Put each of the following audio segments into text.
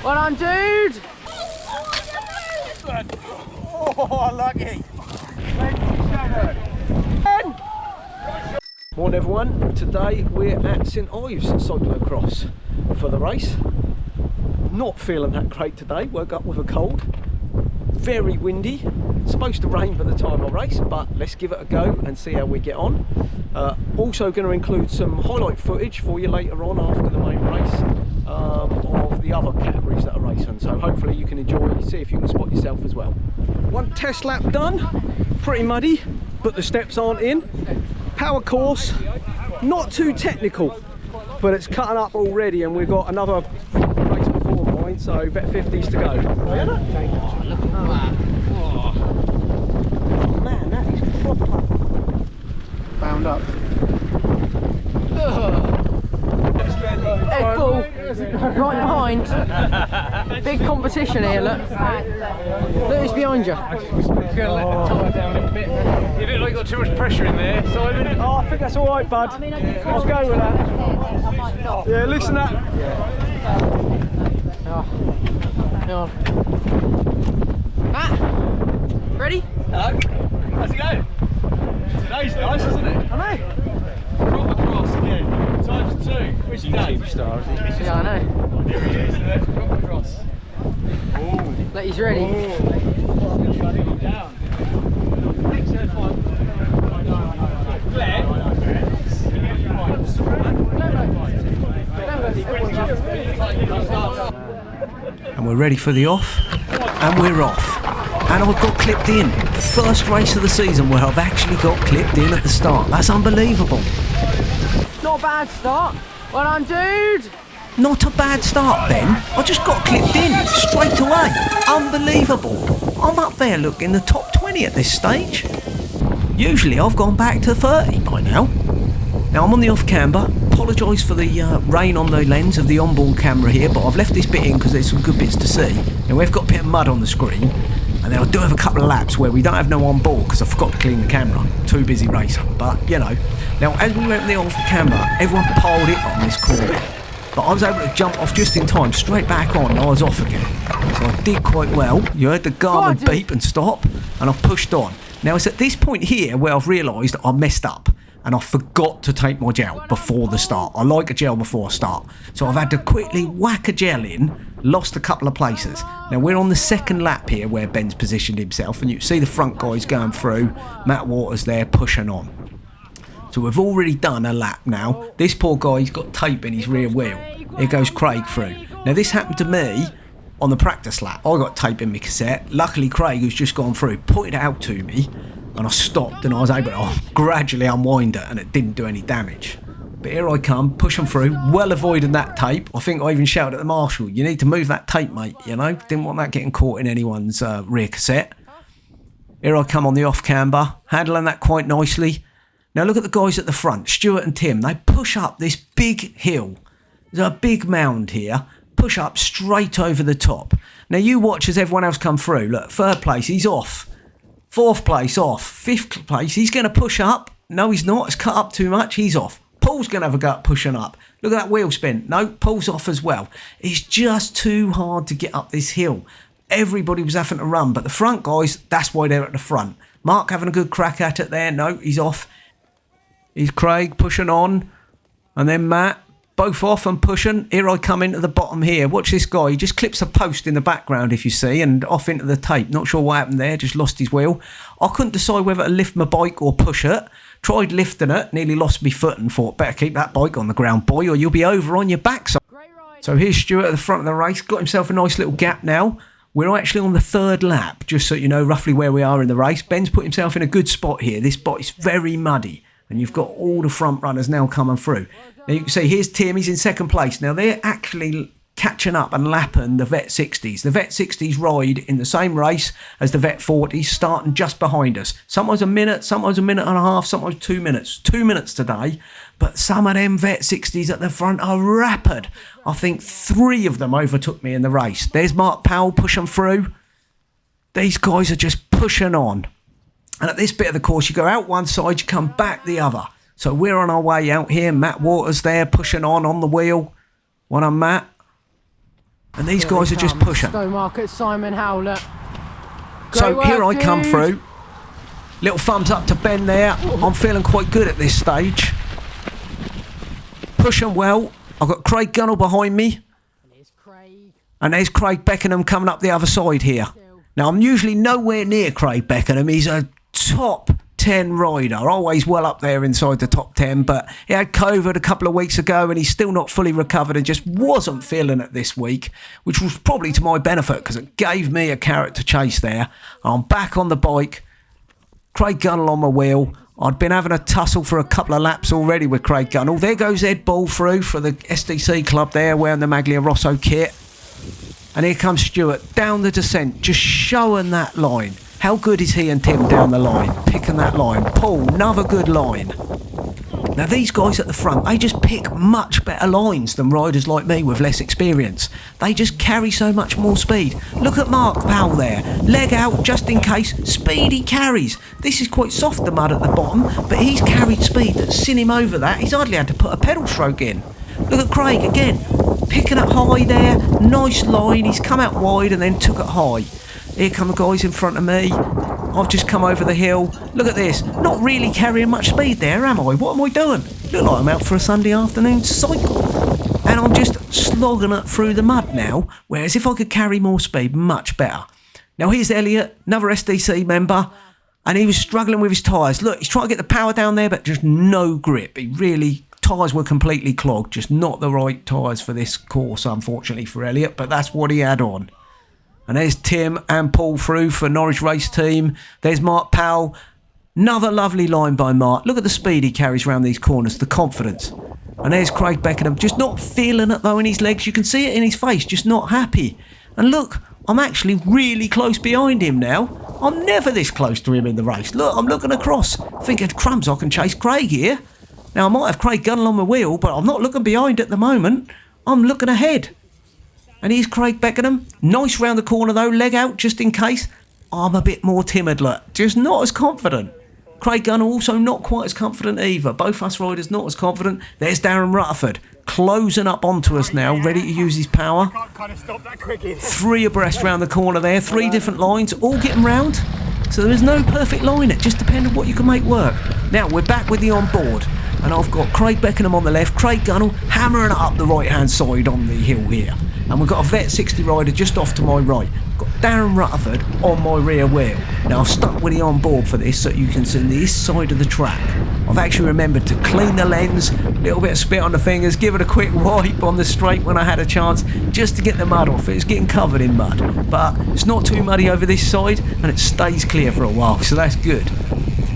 Well done, dude! Oh, lucky! Morning everyone, today we're at St Ives cyclocross for the race. Not feeling that great today, woke up with a cold. Very windy, supposed to rain by the time I race, but let's give it a go and see how we get on. Also going to include some highlight footage for you later on after the main race of the other categories that are racing, so hopefully you can enjoy, see if you can spot yourself as well. One test lap done, pretty muddy, but the steps aren't in. Power course, not too technical, but it's cutting up already, and we've got another race before mine, so vet 50s to go. Oh man, that is proper bound up. Egg ball, right behind. Big competition here, look. Look who's behind you. Gonna let the tyre down a bit. You look like you got too much pressure in there, Simon. Oh, I think that's alright, bud. I'll go with that. Yeah, listen to that. Oh. Matt, ready? Hello. How's it going? Today's nice, isn't it? I know. Proper cross again. Times 2. Which YouTube star, isn't it? Yeah, I know. There he is, there. Proper cross. Oh. Look, he's ready. Down. And we're ready for the off, and we're off. And I've got clipped in. First race of the season where I've actually got clipped in at the start. That's unbelievable. Not a bad start. Well done, dude. Not a bad start, Ben. I just got clipped in straight away. Unbelievable. I'm up there, look, in the top 20 at this stage. Usually I've gone back to 30 by now. Now I'm on the off camber. Apologise for the rain on the lens of the onboard camera here, but I've left this bit in because there's some good bits to see. And we've got a bit of mud on the screen. And then I do have a couple of laps where we don't have no on board because I forgot to clean the camera. Too busy racing, but you know. Now as we went on the off camber, everyone piled it on this corner. But I was able to jump off just in time, straight back on, and I was off again. So I did quite well. You heard the Garmin beep and stop, and I've pushed on. Now it's at this point here where I've realised I messed up. And I forgot to take my gel before the start. I like a gel before I start. So I've had to quickly whack a gel in, lost a couple of places. Now we're on the second lap here where Ben's positioned himself, and you can see the front guys going through, Matt Waters there pushing on. So we've already done a lap now. This poor guy's got tape in his rear wheel. Here goes Craig through. Now this happened to me on the practice lap. I got tape in my cassette. Luckily Craig, who's just gone through, pointed it out to me. And I stopped and I was able to gradually unwind it, and it didn't do any damage. But here I come, pushing through, well avoiding that tape. I think I even shouted at the marshal, you need to move that tape, mate, you know. Didn't want that getting caught in anyone's rear cassette. Here I come on the off camber, handling that quite nicely. Now look at the guys at the front, Stuart and Tim. They push up this big hill. There's a big mound here. Push up straight over the top. Now you watch as everyone else come through. Look, third place, he's off. Fourth place off. Fifth place, he's going to push up. No, he's not. It's cut up too much. He's off. Paul's going to have a go at pushing up. Look at that wheel spin. No, Paul's off as well. It's just too hard to get up this hill. Everybody was having to run, but the front guys, that's why they're at the front. Mark having a good crack at it there. No, he's off. He's Craig pushing on. And then Matt. Both off and pushing. Here I come into the bottom here. Watch this guy. He just clips a post in the background, if you see, and off into the tape. Not sure what happened there. Just lost his wheel. I couldn't decide whether to lift my bike or push it. Tried lifting it. Nearly lost my foot and thought, better keep that bike on the ground, boy, or you'll be over on your backside. So here's Stuart at the front of the race. Got himself a nice little gap now. We're actually on the third lap, just so you know roughly where we are in the race. Ben's put himself in a good spot here. This spot is very muddy. And you've got all the front runners now coming through. Now you can see here's Tim, he's in second place. Now they're actually catching up and lapping the Vet 60s. The Vet 60s ride in the same race as the Vet 40s, starting just behind us. Sometimes a minute and a half, sometimes 2 minutes. 2 minutes today. But some of them Vet 60s at the front are rapid. I think 3 of them overtook me in the race. There's Mark Powell pushing through. These guys are just pushing on. And at this bit of the course, you go out one side, you come back the other. So we're on our way out here. Matt Waters there pushing on the wheel. One on Matt. And these guys are just pushing. Stowe Market, Simon Howlett. So here I come through. Little thumbs up to Ben there. I'm feeling quite good at this stage. Pushing well. I've got Craig Gunnell behind me. And there's Craig Beckenham coming up the other side here. Now, I'm usually nowhere near Craig Beckenham. He's a top 10 rider, always well up there inside the top 10, but he had COVID a couple of weeks ago and he's still not fully recovered and just wasn't feeling it this week, which was probably to my benefit because it gave me a carrot to chase there. I'm back on the bike, Craig Gunnell on my wheel. I'd been having a tussle for a couple of laps already with Craig Gunnell. There goes Ed Ball through for the SDC club there wearing the Maglia Rosso kit. And here comes Stuart down the descent, just showing that line. How good is he and Tim down the line, picking that line. Paul, another good line. Now these guys at the front, they just pick much better lines than riders like me with less experience. They just carry so much more speed. Look at Mark Powell there, leg out just in case, speed he carries. This is quite soft, the mud at the bottom, but he's carried speed that's sent him over that. He's hardly had to put a pedal stroke in. Look at Craig again, picking it high there, nice line, he's come out wide and then took it high. Here come the guys in front of me. I've just come over the hill. Look at this. Not really carrying much speed there, am I? What am I doing? Look like I'm out for a Sunday afternoon cycle. And I'm just slogging it through the mud now. Whereas if I could carry more speed, much better. Now here's Elliot, another SDC member. And he was struggling with his tyres. Look, he's trying to get the power down there, but just no grip. He really... Tyres were completely clogged. Just not the right tyres for this course, unfortunately, for Elliot. But that's what he had on. And there's Tim and Paul through for Norwich Race Team. There's Mark Powell. Another lovely line by Mark. Look at the speed he carries around these corners, the confidence. And there's Craig Beckenham, just not feeling it though in his legs. You can see it in his face, just not happy. And look, I'm actually really close behind him now. I'm never this close to him in the race. Look, I'm looking across, thinking, crumbs, I can chase Craig here. Now, I might have Craig Gunnell on my wheel, but I'm not looking behind at the moment. I'm looking ahead. And here's Craig Beckenham. Nice round the corner though, leg out just in case. I'm a bit more timid, look. Just not as confident. Craig Gunnell also not quite as confident either. Both us riders not as confident. There's Darren Rutherford closing up onto us now, ready to use his power. Three abreast round the corner there. Three different lines, all getting round. So there is no perfect line. It just depends on what you can make work. Now we're back with the on-board. And I've got Craig Beckenham on the left, Craig Gunnell hammering it up the right-hand side on the hill here. And we've got a Vet 60 rider just off to my right. Got Darren Rutherford on my rear wheel. Now I've stuck with the on-board for this so you can see this side of the track. I've actually remembered to clean the lens, a little bit of spit on the fingers, give it a quick wipe on the straight when I had a chance, just to get the mud off. It's getting covered in mud. But it's not too muddy over this side and it stays clear for a while, so that's good.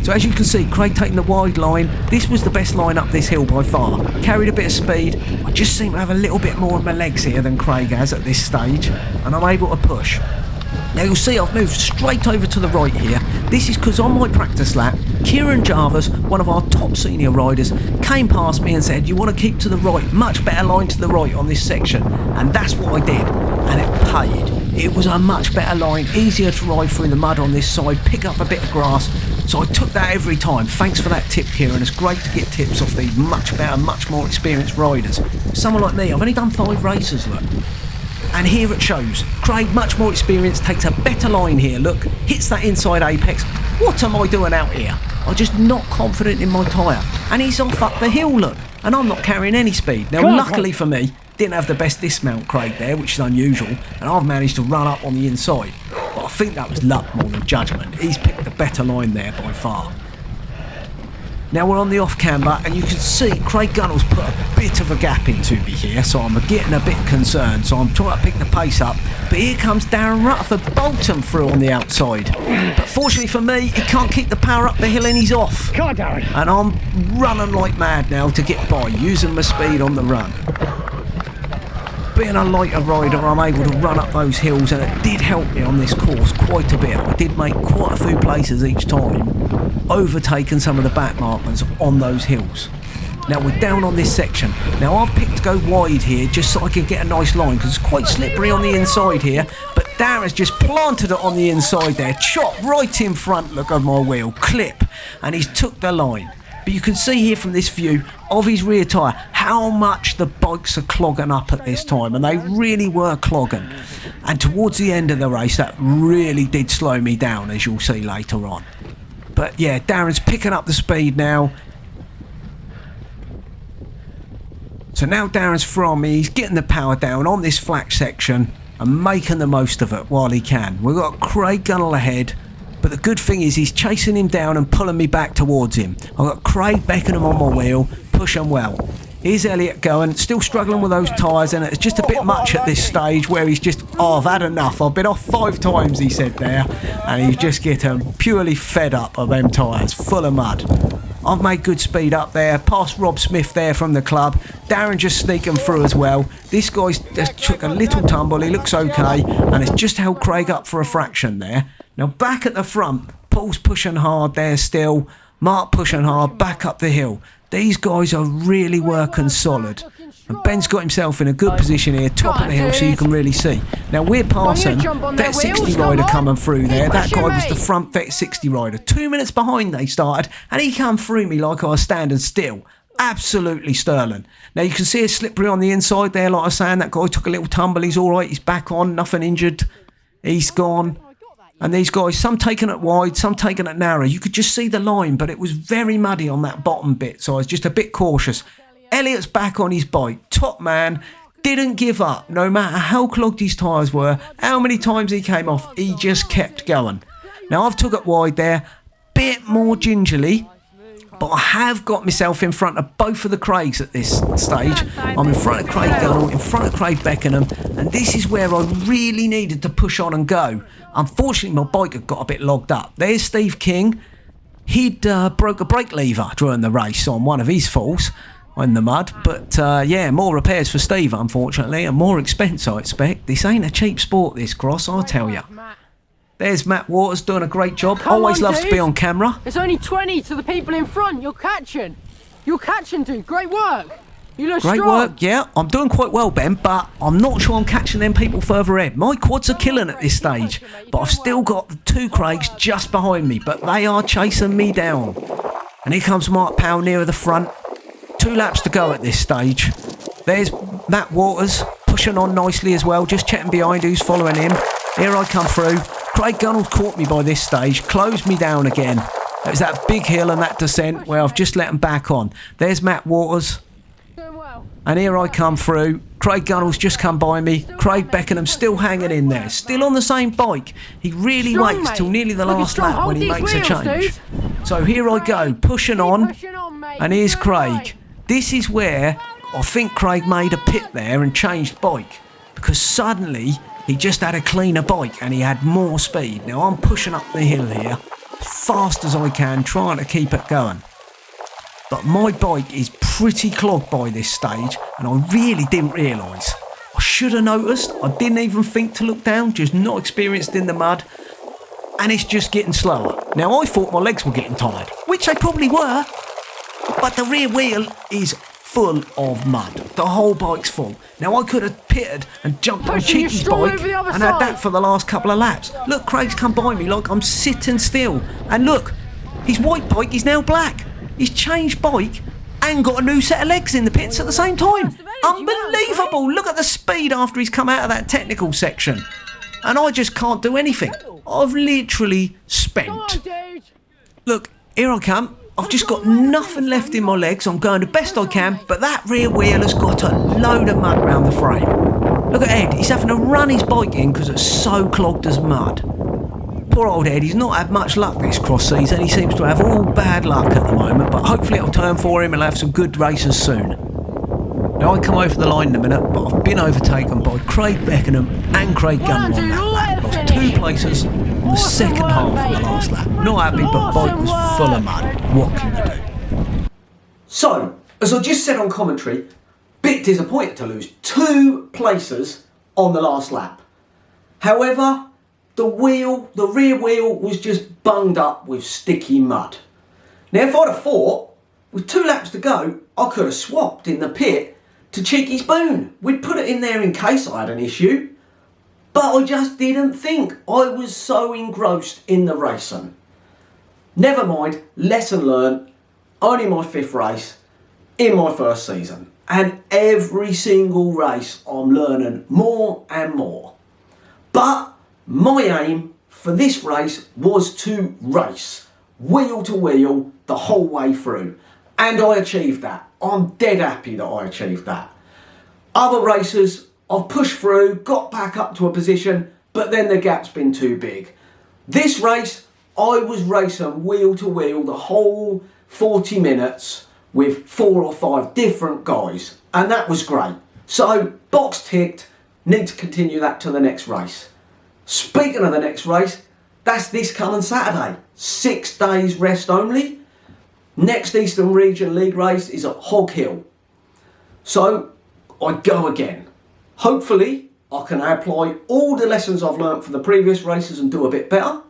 So as you can see, Craig taking the wide line. This was the best line up this hill by far. Carried a bit of speed. I just seem to have a little bit more of my legs here than Craig has at this stage. And I'm able to push. Now you'll see I've moved straight over to the right here. This is because on my practice lap, Kieran Jarvis, one of our top senior riders, came past me and said, you want to keep to the right, much better line to the right on this section. And that's what I did. And it paid. It was a much better line, easier to ride through the mud on this side, pick up a bit of grass. So I took that every time. Thanks for that tip, Kieran. It's great to get tips off these much better, much more experienced riders. Someone like me, I've only done 5 races, look. And here it shows. Craig, much more experienced, takes a better line here, look. Hits that inside apex. What am I doing out here? I'm just not confident in my tyre. And he's off up the hill, look. And I'm not carrying any speed. Now, luckily for me, didn't have the best dismount, Craig, there, which is unusual. And I've managed to run up on the inside. But I think that was luck more than judgment. He's picked the better line there by far. Now we're on the off camber and you can see Craig Gunnell's put a bit of a gap into me here, so I'm getting a bit concerned, so I'm trying to pick the pace up. But here comes Darren Rutherford bolting through on the outside. But fortunately for me, he can't keep the power up the hill and he's off. Come on, Darren. And I'm running like mad now to get by, using my speed on the run. Being a lighter rider, I'm able to run up those hills, and it did help me on this course quite a bit. I did make quite a few places each time, overtaking some of the back markers on those hills. Now we're down on this section. Now I've picked to go wide here just so I can get a nice line, because it's quite slippery on the inside here, but Darren's just planted it on the inside there, chop right in front, look on my wheel, clip, and he's took the line. But you can see here from this view of his rear tyre how much the bikes are clogging up at this time, and they really were clogging. And towards the end of the race, that really did slow me down, as you'll see later on. But yeah, Darren's picking up the speed now. So now Darren's from me, he's getting the power down on this flat section and making the most of it while he can. We've got Craig Gunnell ahead, but the good thing is he's chasing him down and pulling me back towards him. I've got Craig Beckenham on my wheel, pushing well. Here's Elliot going, still struggling with those tyres, and it's just a bit much at this stage where he's just, oh, I've had enough. I've been off 5 times, he said there, and he's just getting purely fed up of them tyres, full of mud. I've made good speed up there, past Rob Smith there from the club. Darren just sneaking through as well. This guy's just took a little tumble, he looks okay, and it's just held Craig up for a fraction there. Now back at the front, Paul's pushing hard there still, Mark pushing hard, back up the hill. These guys are really working solid. And Ben's got himself in a good position here, top of the hill, so you can really see. Now we're passing Vet 60 rider coming through there. That guy was the front Vet 60 rider. 2 minutes behind they started, and he come through me like I was standing still. Absolutely sterling. Now you can see it's slippery on the inside there, like I was saying. That guy took a little tumble, he's alright, he's back on, nothing injured. He's gone. And these guys, some taking it wide, some taking it narrow. You could just see the line, but it was very muddy on that bottom bit, so I was just a bit cautious. Elliot's back on his bike, top man, didn't give up, no matter how clogged his tyres were, how many times he came off, he just kept going. Now I've took it wide there, bit more gingerly, but I have got myself in front of both of the Craigs at this stage. I'm in front of Craig Gunnell, in front of Craig Beckenham, and this is where I really needed to push on and go. Unfortunately, my bike had got a bit logged up. There's Steve King. He'd broke a brake lever during the race on one of his falls in the mud. But yeah, more repairs for Steve, unfortunately, and more expense, I expect. This ain't a cheap sport, this cross, I'll tell you. There's Matt Waters doing a great job. Always loves to be on camera. It's only 20 to the people in front. You're catching. You're catching, dude. Great work. You look Great strong. work, yeah. I'm doing quite well, Ben, but I'm not sure I'm catching them people further ahead. My quads are killing at this stage, but I've still got the 2 Craigs just behind me, but they are chasing me down. And here comes Mark Powell nearer the front. 2 laps to go at this stage. There's Matt Waters pushing on nicely as well, just checking behind who's following him. Here I come through. Craig Gunnell caught me by this stage, closed me down again. It was that big hill and that descent where I've just let him back on. There's Matt Waters. And here I come through. Craig Gunnell's just come by me. Craig Beckenham still hanging in there, still on the same bike. He really waits till nearly the last lap when he makes a change. So here I go, pushing on, and here's Craig. This is where I think Craig made a pit there and changed bike, because suddenly he just had a cleaner bike and he had more speed. Now I'm pushing up the hill here as fast as I can, trying to keep it going. But my bike is pretty clogged by this stage, and I really didn't realise. I should have noticed. I didn't even think to look down, just not experienced in the mud. And it's just getting slower. Now I thought my legs were getting tired, which they probably were, but the rear wheel is full of mud. The whole bike's full. Now I could have pitted and jumped on Cheeky's bike and had that for the last couple of laps. Look, Craig's come by me like I'm sitting still. And look, his white bike is now black. He's changed bike and got a new set of legs in the pits at the same time. Unbelievable. Look at the speed after he's come out of that technical section. And I just can't do anything. I've literally spent. Look, here I come. I've just got nothing left in my legs. I'm going the best I can, but that rear wheel has got a load of mud round the frame. Look at Ed. He's having to run his bike in because it's so clogged as mud. Poor old Ed, he's not had much luck this cross season. He seems to have all bad luck at the moment, but hopefully it'll turn for him and he'll have some good races soon. Now I come over the line in a minute, but I've been overtaken by Craig Beckenham and Craig Gunnell on that lap. Lost 2 places on the second half of the last lap. Not happy, but bike was full of mud. What can you do? So, as I just said on commentary, bit disappointed to lose 2 places on the last lap. However, the rear wheel was just bunged up with sticky mud. Now if I'd have thought, with 2 laps to go, I could have swapped in the pit to Cheeky's Boone. We'd put it in there in case I had an issue. But I just didn't think. I was so engrossed in the racing. Never mind, lesson learned. only my 5th race in my first season. And every single race I'm learning more and more. But my aim for this race was to race wheel to wheel the whole way through. And I achieved that. I'm dead happy that I achieved that. Other races, I've pushed through, got back up to a position, but then the gap's been too big. This race, I was racing wheel to wheel the whole 40 minutes with 4 or 5 different guys, and that was great. So, box ticked, need to continue that to the next race. Speaking of the next race, that's this coming Saturday. 6 days rest only. Next Eastern Region League race is at Hog Hill. So, I go again. Hopefully, I can apply all the lessons I've learnt from the previous races and do a bit better.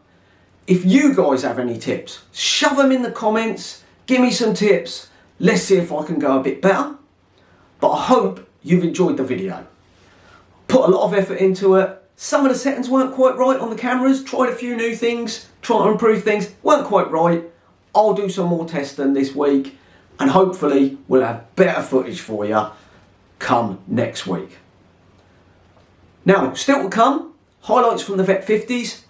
If you guys have any tips, shove them in the comments, give me some tips. Let's see if I can go a bit better. But I hope you've enjoyed the video. Put a lot of effort into it. Some of the settings weren't quite right on the cameras. Tried a few new things, tried to improve things. Weren't quite right. I'll do some more testing this week. And hopefully we'll have better footage for you come next week. Now, still to come, highlights from the Vet 50s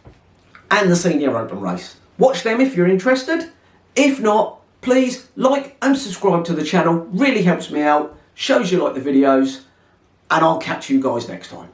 and the Senior Open race. Watch them if you're interested. If not, please like and subscribe to the channel. Really helps me out, shows you like the videos, and I'll catch you guys next time.